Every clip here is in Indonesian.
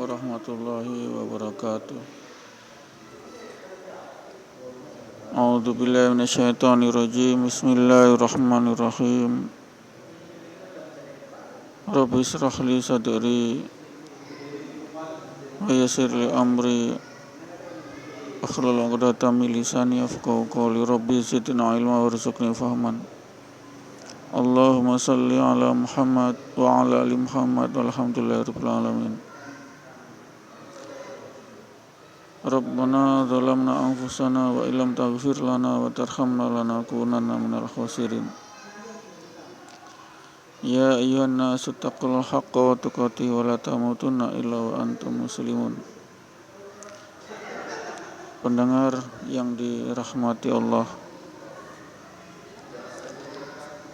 warahmatullahi wabarakatuh. A'udzu billahi minasyaitonir rajim. Bismillahirrahmanirrahim. Rabbi ishrah li sadri wa yassir li amri wahlul 'uqdatam min lisani yafqahu qawli. Rabbi zidna ilma warzuqni fahman. Allahumma shalli ala Muhammad wa ala ali Muhammad walhamdulillahirabbil alamin. Rabbana zalamna anfusana wa illam taghfir lana wa tarhamna lanakunanna minal khasirin. Ya ayyuhan nasu taqul haqqa tuqatih wa la tamutunna illa wa antum muslimun. Pendengar yang dirahmati Allah,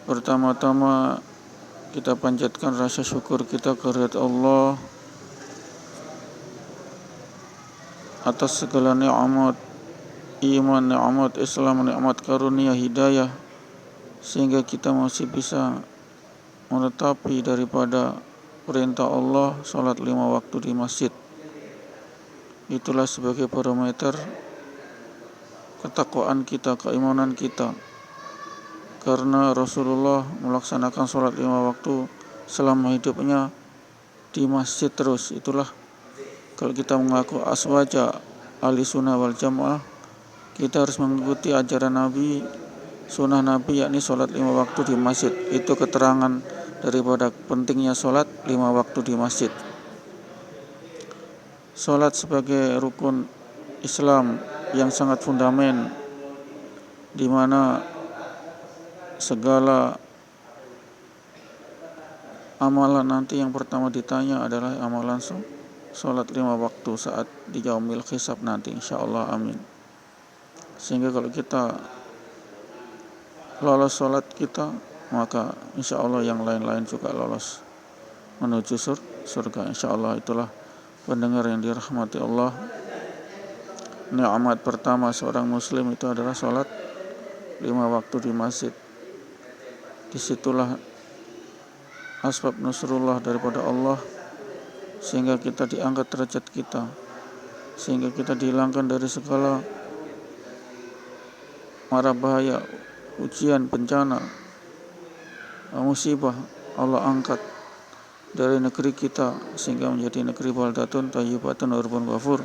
pertama-tama kita panjatkan rasa syukur kita kehadirat Allah atas segala nikmat iman, nikmat Islam, nikmat karunia hidayah, sehingga kita masih bisa menetapi daripada perintah Allah salat 5 waktu di masjid. Itulah sebagai barometer ketakwaan kita, keimanan kita, karena Rasulullah melaksanakan salat 5 waktu selama hidupnya di masjid terus. Itulah kalau kita mengaku aswaja ahli sunnah wal jamaah, kita harus mengikuti ajaran Nabi, sunnah Nabi, yakni sholat 5 waktu di masjid. Itu keterangan daripada pentingnya sholat 5 waktu di masjid. Sholat sebagai rukun Islam yang sangat fundamental, di mana segala amalan nanti yang pertama ditanya adalah amalan sholat 5 waktu saat di yaumil hisab nanti, insyaallah, amin. Sehingga kalau kita lolos sholat kita, maka insyaallah yang lain-lain juga lolos menuju surga, insyaallah. Itulah pendengar yang dirahmati Allah, nikmat pertama seorang muslim itu adalah sholat 5 waktu di masjid. Disitulah asbab nusrullah daripada Allah, sehingga kita diangkat derajat kita, sehingga kita dihilangkan dari segala mara bahaya, ujian, bencana, musibah. Allah angkat dari negeri kita sehingga menjadi negeri baldatun thayyibatun wa rabbun ghafur,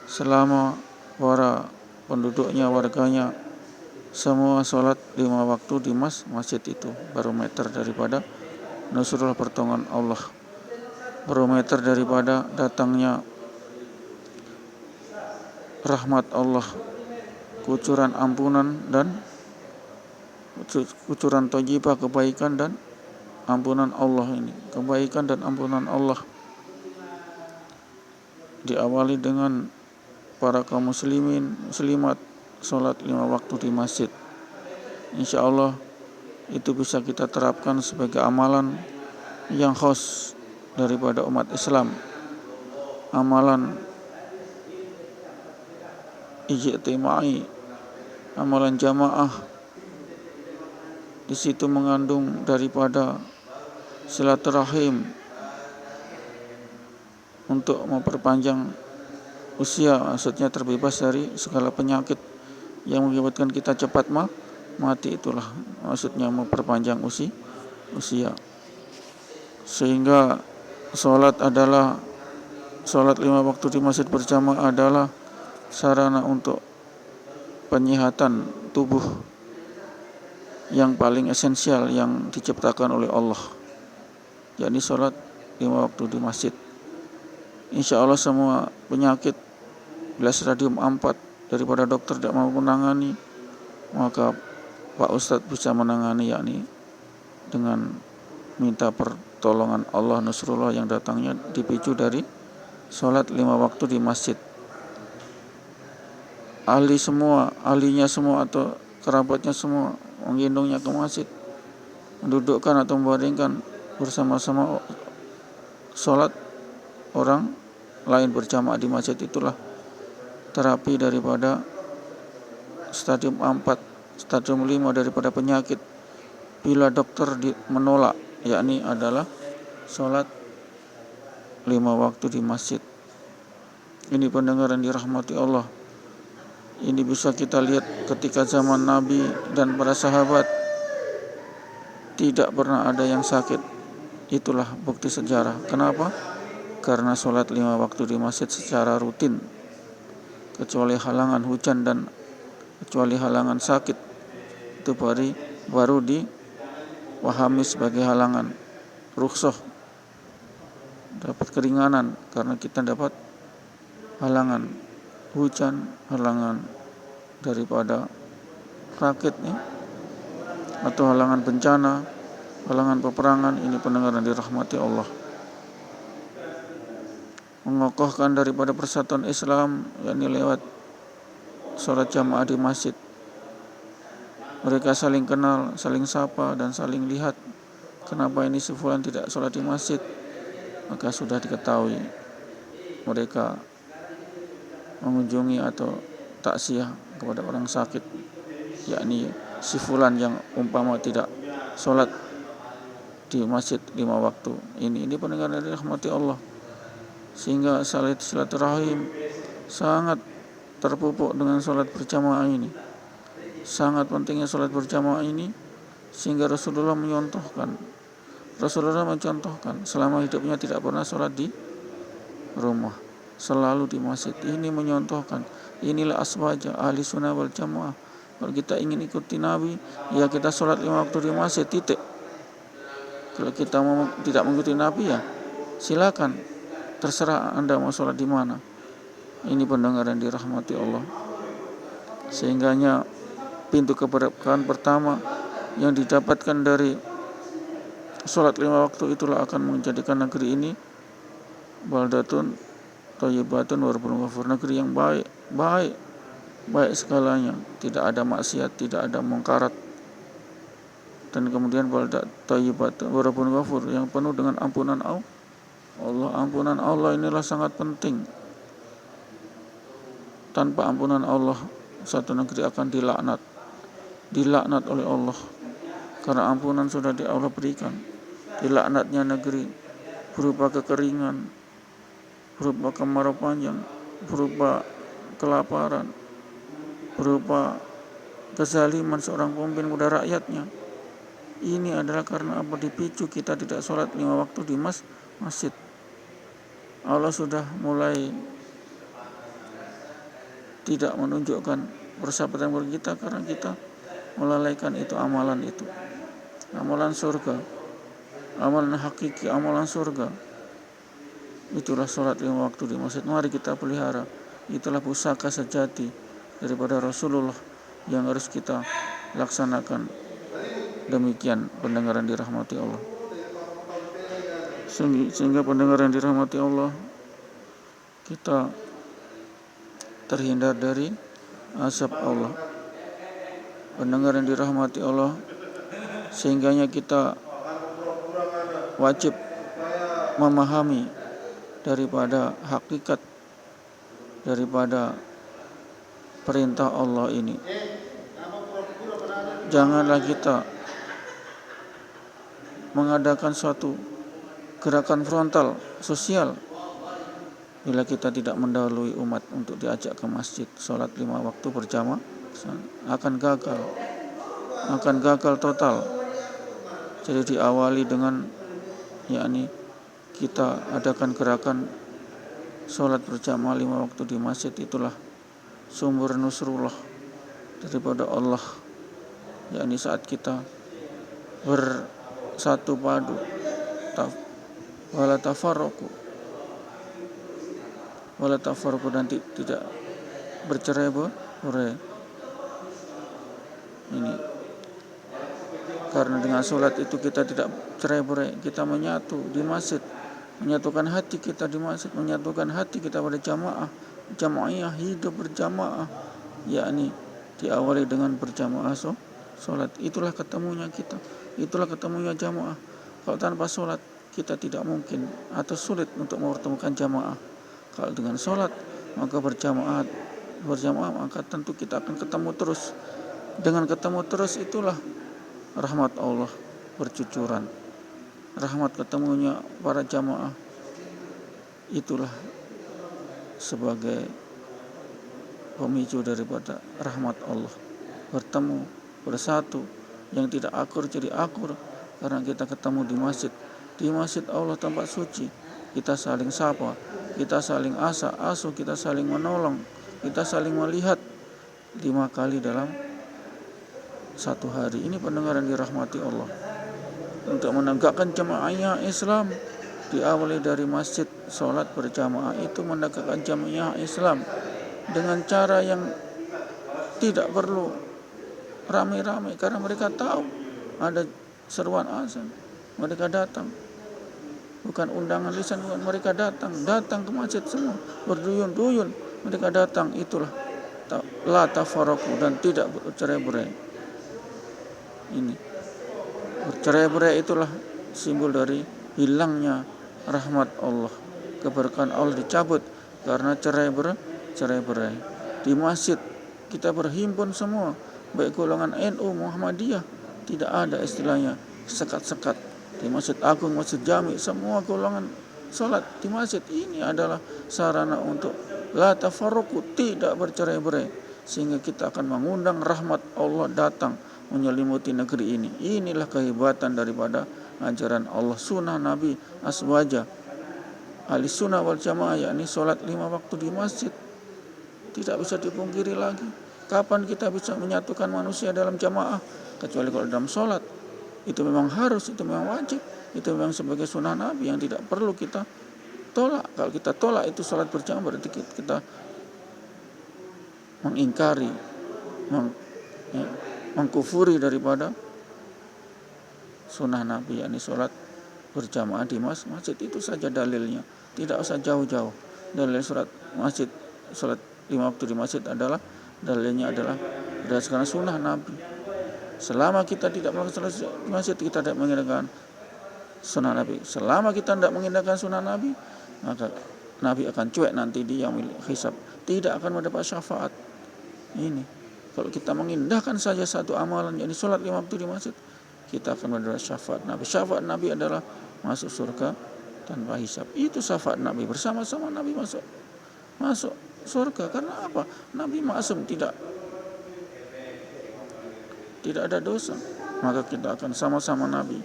selama para penduduknya, warganya semua sholat 5 waktu di masjid. Itu barometer daripada nusrullah, pertolongan Allah, barometer daripada datangnya rahmat Allah, kucuran ampunan dan kucuran thayyibah, kebaikan dan ampunan Allah. Ini kebaikan dan ampunan Allah diawali dengan para kaum muslimin, muslimat sholat 5 waktu di masjid. Insyaallah itu bisa kita terapkan sebagai amalan yang khas daripada umat Islam, amalan ijtimai, amalan jamaah. Di situ mengandung daripada silaturahim untuk memperpanjang usia, maksudnya terbebas dari segala penyakit yang mengakibatkan kita cepat mati. Itulah maksudnya memperpanjang usia. Sehingga sholat 5 waktu di masjid berjamaah adalah sarana untuk penyihatan tubuh yang paling esensial yang diciptakan oleh Allah, yakni sholat 5 waktu di masjid. Insyaallah semua penyakit bila stadium 4 daripada dokter tidak mampu menangani, maka Pak Ustadz bisa menangani, yakni dengan minta pertolongan Allah, nusrullah yang datangnya dipicu dari sholat 5 waktu di masjid. Ahlinya semua atau kerabatnya semua menggendongnya ke masjid, mendudukkan atau membaringkan bersama-sama sholat orang lain berjamaah di masjid. Itulah terapi daripada stadium 4, stadium 5 daripada penyakit bila dokter menolak, yakni adalah sholat 5 waktu di masjid. Ini pendengar yang dirahmati Allah. Ini bisa kita lihat ketika zaman Nabi dan para sahabat tidak pernah ada yang sakit. Itulah bukti sejarah. Kenapa? Karena sholat 5 waktu di masjid secara rutin, kecuali halangan hujan dan kecuali halangan sakit, itu baru diwahami sebagai halangan rukhsah, dapat keringanan karena kita dapat halangan hujan, halangan daripada rakit atau halangan bencana, halangan peperangan. Ini pendengar yang dirahmati Allah. Mengokohkan daripada persatuan Islam, yakni lewat sholat jamaah di masjid. Mereka saling kenal, saling sapa, dan saling lihat. Kenapa ini si fulan tidak sholat di masjid? Maka sudah diketahui mereka mengunjungi atau taksiyah kepada orang sakit, yakni si fulan yang umpama tidak sholat di masjid 5 waktu. Ini pendengar dari rahmati Allah. Sehingga silaturahim sangat terpupuk dengan sholat berjamaah ini. Sangat pentingnya sholat berjamaah ini, sehingga Rasulullah mencontohkan selama hidupnya tidak pernah sholat di rumah, selalu di masjid. Ini mencontohkan, inilah aswaja ahli sunnah wal jamaah. Kalau kita ingin ikuti Nabi, ya kita sholat 5 waktu di masjid, titik. Kalau kita tidak mengikuti Nabi, ya silakan, terserah Anda mau sholat di mana. Ini pendengar yang dirahmati Allah. Sehingganya pintu keberkahan pertama yang didapatkan dari sholat 5 waktu itulah akan menjadikan negeri ini baldatun thayyibatun wa rabbun ghafur, negeri yang baik segalanya, tidak ada maksiat, tidak ada mungkarat. Dan kemudian baldat thayyibatun wa rabbun ghafur, yang penuh dengan ampunan Allah. Ampunan Allah inilah sangat penting. Tanpa ampunan Allah, satu negeri akan dilaknat oleh Allah, karena ampunan sudah Allah berikan. Dilaknatnya negeri berupa kekeringan, berupa kemarau panjang, berupa kelaparan, berupa kezaliman seorang pemimpin kepada rakyatnya. Ini adalah karena apa? Dipicu kita tidak sholat 5 waktu di masjid. Allah sudah mulai tidak menunjukkan persahabatan bagi kita karena kita melalaikan itu amalan surga, amalan hakiki, amalan surga. Itulah sholat 5 waktu di masjid. Mari kita pelihara. Itulah pusaka sejati daripada Rasulullah yang harus kita laksanakan. Demikian pendengar yang dirahmati Allah. Sehingga pendengar yang dirahmati Allah, kita terhindar dari azab Allah. Pendengar yang dirahmati Allah, sehingganya kita wajib memahami daripada hakikat daripada perintah Allah ini. Janganlah kita mengadakan suatu gerakan frontal sosial bila kita tidak mendahului umat untuk diajak ke masjid sholat 5 waktu berjamaah, akan gagal total. Jadi diawali dengan yakni kita adakan gerakan sholat berjamaah 5 waktu di masjid. Itulah sumber nusrullah daripada Allah, yakni saat kita bersatu padu, wala tafarraqu, dan tidak bercerai-berai. Ini karena dengan sholat itu kita tidak cerai-berai, kita menyatu di masjid, menyatukan hati kita di masjid, menyatukan hati kita pada jamaah hidup berjamaah, yakni diawali dengan berjamaah sholat. Itulah ketemunya kita, itulah ketemunya jamaah. Kalau tanpa sholat kita tidak mungkin atau sulit untuk mempertemukan jamaah. Kalau dengan sholat maka berjamaah maka tentu kita akan ketemu terus. Dengan ketemu terus itulah rahmat Allah bercucuran. Rahmat ketemunya para jamaah itulah sebagai pemicu daripada rahmat Allah. Bertemu, bersatu, yang tidak akur jadi akur karena kita ketemu di masjid. Di masjid Allah tempat suci, kita saling sapa, kita saling asuh, kita saling menolong, kita saling melihat 5 kali dalam satu hari. Ini pendengaran dirahmati Allah. Untuk menegakkan jamaah Islam, diawali dari masjid, sholat berjamaah itu menegakkan jamaah Islam dengan cara yang tidak perlu ramai-ramai, karena mereka tahu ada seruan azan, mereka datang. Bukan undangan lisan, mereka datang ke masjid semua, berduyun-duyun mereka datang. Itulah la tafarraqu, dan tidak bercerai-berai. Ini bercerai-berai itulah simbol dari hilangnya rahmat Allah, keberkahan Allah dicabut karena cerai-berai. Di masjid kita berhimpun semua, baik golongan NU, Muhammadiyah, tidak ada istilahnya sekat-sekat. Di Masjid Agung, Masjid Jami, semua golongan sholat di masjid. Ini adalah sarana untuk la tafarruqu, tidak bercerai-berai, sehingga kita akan mengundang rahmat Allah datang menyelimuti negeri ini. Inilah kehebatan daripada ajaran Allah, sunnah Nabi aswaja ahli sunnah wal jamaah, yakni sholat 5 waktu di masjid. Tidak bisa dipungkiri lagi. Kapan kita bisa menyatukan manusia dalam jamaah kecuali kalau dalam sholat? Itu memang harus, itu memang wajib, itu memang sebagai sunnah Nabi yang tidak perlu kita tolak. Kalau kita tolak itu sholat berjamaah, berarti kita mengingkari, mengkufuri daripada sunnah Nabi, yakni sholat berjamaah di masjid. Itu saja dalilnya, tidak usah jauh-jauh. Dalil sholat 5 waktu di masjid adalah dalilnya adalah berdasarkan sunnah Nabi. Selama kita tidak melakukan sholat di masjid, kita tidak mengindahkan sunnah Nabi. Selama kita tidak mengindahkan sunnah Nabi, maka Nabi akan cuek nanti di yaumil hisab, tidak akan mendapat syafaat. Ini kalau kita mengindahkan saja satu amalan, yakni sholat 5 waktu di masjid, kita akan mendapat syafaat Nabi. Syafaat Nabi adalah masuk surga tanpa hisab. Itu syafaat Nabi, bersama-sama Nabi masuk surga. Karena apa? Nabi maksum, tidak ada dosa. Maka kita akan sama-sama Nabi.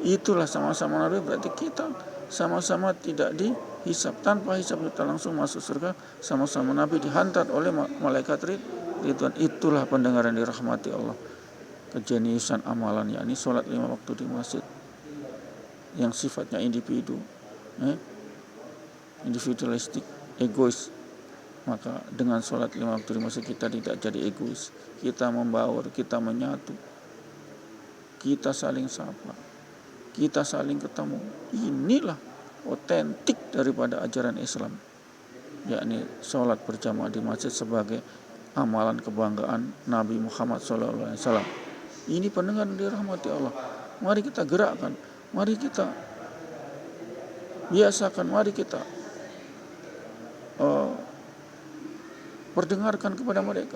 Itulah sama-sama Nabi, berarti kita sama-sama tidak dihisab. Tanpa hisab kita langsung masuk surga, sama-sama Nabi dihantar oleh malaikat Ridwan. Itulah pendengaran dirahmati Allah. Kejeniusan amalan, yakni sholat 5 waktu di masjid yang sifatnya individualistik, egois. Maka dengan sholat 5 waktu di masjid kita tidak jadi egois, kita membaur, kita menyatu, kita saling sapa, kita saling ketemu. Inilah otentik daripada ajaran Islam, yakni sholat berjamaah di masjid sebagai amalan kebanggaan Nabi Muhammad SAW. Ini pendengaran dirahmati Allah. Mari kita gerakkan, mari kita biasakan, mari kita perdengarkan kepada mereka,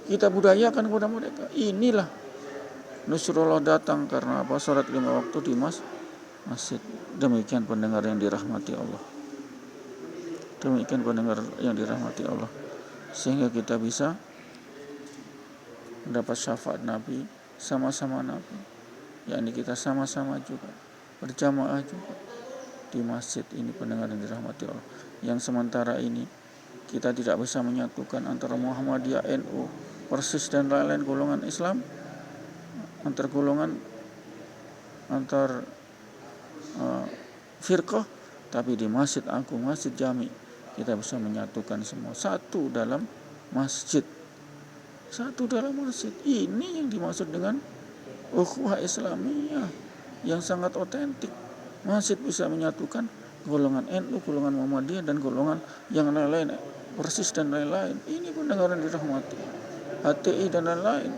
kita budayakan kepada mereka. Inilah Nusrullah datang karena apa? Sholat 5 waktu di masjid. Demikian pendengar yang dirahmati Allah. Demikian pendengar yang dirahmati Allah, sehingga kita bisa mendapat syafaat Nabi, sama-sama Nabi, yakni kita sama-sama juga berjamaah juga di masjid. Ini pendengar yang dirahmati Allah. Yang sementara ini kita tidak bisa menyatukan antara Muhammadiyah, NU, Persis dan lain-lain golongan Islam, antar firqah, tapi di Masjid Agung, Masjid Jami, kita bisa menyatukan semua satu dalam masjid. Ini yang dimaksud dengan ukhuwah Islamiyah yang sangat otentik. Masjid bisa menyatukan golongan NU, golongan Muhammadiyah, dan golongan yang lain-lain, Persis dan lain-lain. Ini pendengaran dirahmati. HTI dan lain-lain,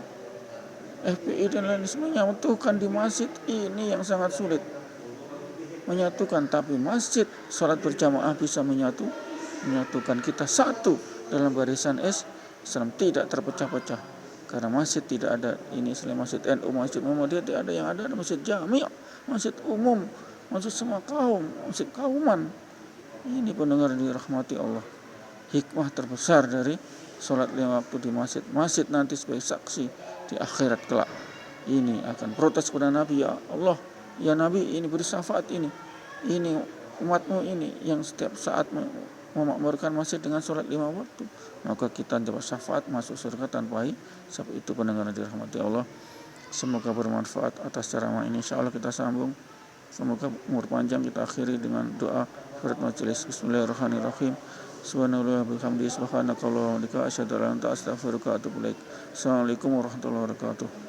FPI dan lain-lain, semuanya menyatukan di masjid. Ini yang sangat sulit menyatukan, tapi masjid sholat berjamaah bisa menyatukan kita satu dalam barisan Islam, tidak terpecah-pecah. Karena masjid tidak ada ini selain masjid NU, masjid Muhammadiyah, tidak ada. Yang ada masjid jami', masjid umum, masjid semua kaum, masjid kauman. Ini pendengar dirahmati Allah. Hikmah terbesar dari sholat 5 waktu di masjid. Masjid nanti sebagai saksi di akhirat kelak. Ini akan protes kepada Nabi, ya Allah, ya Nabi, ini beri syafaat ini umatmu ini yang setiap saat memakmurkan masjid dengan sholat 5 waktu. Maka kita dapat syafaat masuk surga tanpa hisab. Itu pendengar dirahmati Allah. Semoga bermanfaat atas ceramah ini. InsyaAllah kita sambung. Semoga umur panjang. Kita akhiri dengan doa surat majelis. Bismillahirrahmanirrahim. Subhanallah bihamdihi subhanakallahumma wa bihamdika asyhadu an la ilaha illa anta astaghfiruka wa atubu ilaik. Assalamualaikum warahmatullahi wabarakatuh.